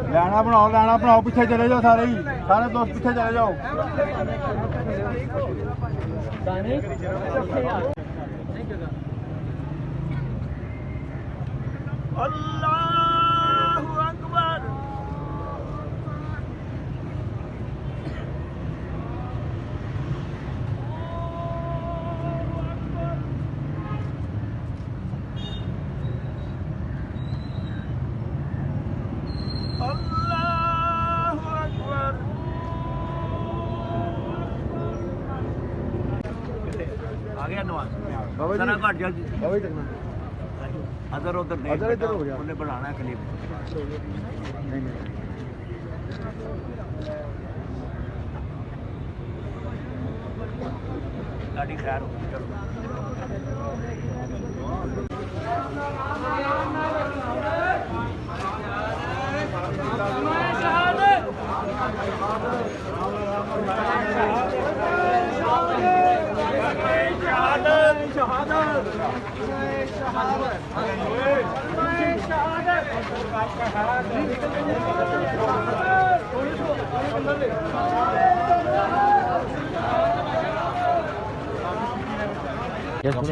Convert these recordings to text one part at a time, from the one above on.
लाना बनाओ पीछे चले जाओ सारे दोस्त पीछे चले जाओ। अल्लाहु अकबर। अल्लाहु अकबर। आ गया नवाज जरा घट जल्दी अदर उधर नहीं इधर हो गया उन्हें बढ़ाना है क्लिप गाड़ी खैर हो चलो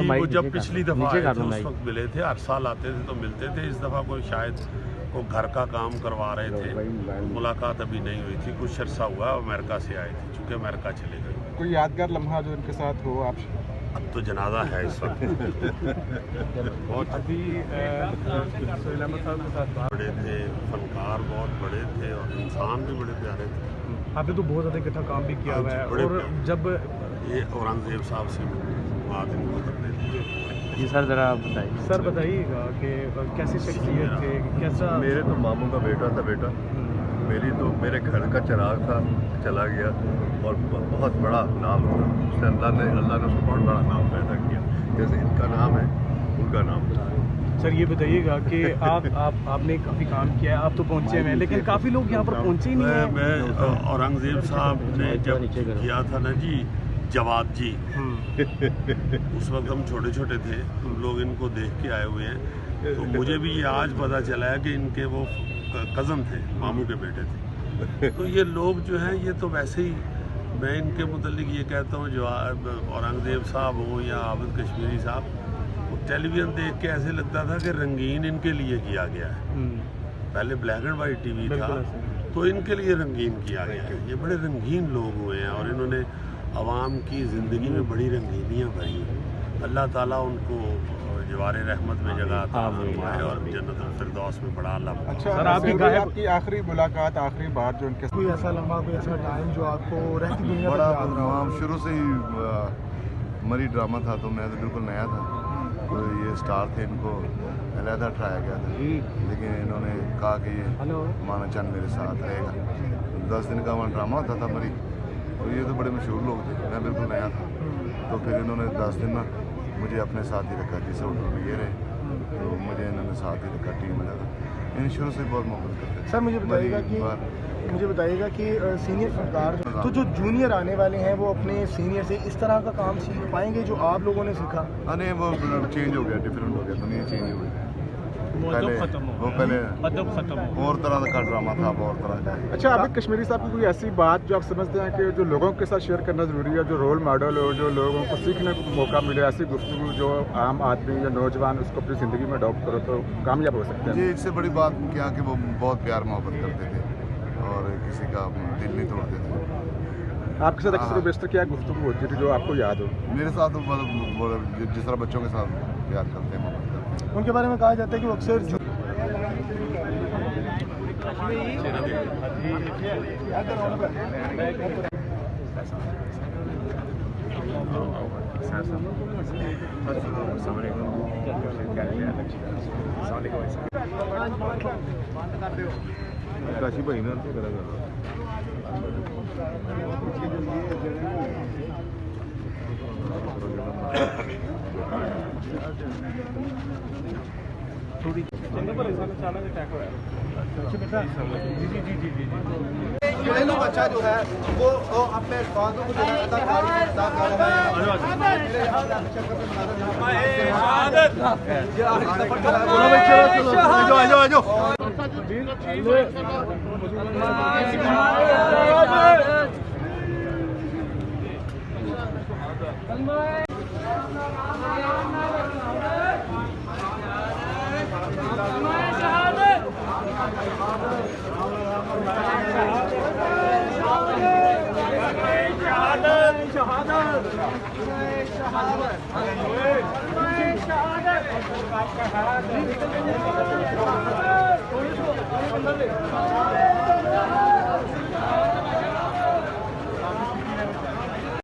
वो जब पिछली दफा आए थे उस वक्त मिले थे, हर साल आते थे तो मिलते थे। इस दफा कोई शायद वो घर का काम करवा रहे थे, मुलाकात अभी नहीं हुई थी। कुछ अरसा हुआ अमेरिका से आए थे, चूँकि अमेरिका चले गए। कोई यादगार लम्हा जो इनके साथ हो आप? अब तो जनाजा है इस वक्त। बहुत अभी बड़े थे, फनकार बहुत बड़े थे और इंसान भी बड़े प्यारे थे। आपने तो बहुत ज़्यादा इकट्ठा काम भी किया हुआ है। और जब ये औरंगजेब साहब से बात इनको करते थे। जी सर ज़रा आप बताइए। सर बताइएगा कि कैसी शख्सियत थे, कैसा? मेरे तो मामू का बेटा था बेटा, मेरी तो मेरे घर का चिराग था, चला गया और बहुत बड़ा नाम था उसने। अल्लाह ने उसको बहुत बड़ा नाम पैदा किया, जैसे इनका नाम है उनका नाम था। सर ये बताइएगा कि आपने काफ़ी काम किया है, आप तो पहुँचे हैं लेकिन काफ़ी लोग यहाँ पर पहुँचे ही नहीं हैं। मैं औरंगजेब साहब ने जब किया था ना जी जवाब जी, उस वक्त हम छोटे छोटे थे, हम लोग इनको देख के आए हुए हैं। तो मुझे भी ये आज पता चला है कि इनके वो कज़न थे, मामू के बेटे थे। तो ये लोग जो हैं ये तो वैसे ही, मैं इनके मुतालिक ये कहता हूँ जो औरंगजेब साहब हों या आबिद कश्मीरी साहब, टेलीविज़न देख के ऐसे लगता था कि रंगीन इनके लिए किया गया है। पहले ब्लैक एंड वाइट टीवी था तो इनके लिए रंगीन किया गया है। ये बड़े रंगीन लोग हुए हैं और इन्होंने आवाम की ज़िंदगी में बड़ी रंगीनियाँ भरी। अल्लाह ताला उनको जवार रहमत में जगह फरमाए और जन्नतुल फिरदौस में बड़ा अल्लाह। अच्छा सर, आपकी आखिरी मुलाकात, आखिरी बार जो उनके कोई ऐसा लम्हा, कोई ऐसा टाइम जो आपको रहती दुनिया बड़ा शुरू से ही मरी ड्रामा था तो मैं तो बिल्कुल नया था, तो ये स्टार थे, इनको अलहदा उठाया गया था, लेकिन इन्होंने कहा कि ये माना चंद मेरे साथ रहेगा। 10 दिन का वहाँ ड्रामा होता था मरी, तो ये तो बड़े मशहूर लोग थे, मैं बिल्कुल नया था। तो फिर इन्होंने 10 दिन ना मुझे अपने साथ ही रखा, जिस होटल में ये रहे तो मुझे इन्होंने साथ ही रखा, टीम में लगा। इन शुरू से बहुत मोहब्बत करते थे। सर मुझे बताइएगा कि सीनियर फनकार तो जो जूनियर आने वाले हैं वो अपने सीनियर से इस तरह का काम सीख पाएंगे जो आप लोगों ने सीखा? नहीं, वो चेंज हो गया, डिफरेंट हो गया, दुनिया चेंज हो गई। पहले और तरह का ड्रामा था, और तरह का। अच्छा, अभी कश्मीरी साहब की कोई ऐसी बात जो आप समझते हैं कि जो लोगों के साथ शेयर करना ज़रूरी है, जो रोल मॉडल हो, जो लोगों को सीखने को मौका मिले, ऐसी गुफ्तगू जो आम आदमी या नौजवान उसको अपनी ज़िंदगी में अडॉप्ट करो तो कामयाब हो सकते हैं? जी, इससे बड़ी बात क्या कि वो बहुत प्यार मोहब्बत करते थे और किसी का दिल नहीं तोड़ते थे। आपके साथ अक्सर बेशतर क्या गुफ्तगू होती थी जो आपको याद हो? मेरे साथ तो जिस तरह बच्चों के साथ प्यार करते हैं, मोहब्बत करते हैं। उनके बारे में कहा जाता है कि वो अक्सर काशी भाई ना थोड़ी घरेलू बच्चा जो है वो अपने वादों को जो है अदा कर रहा है।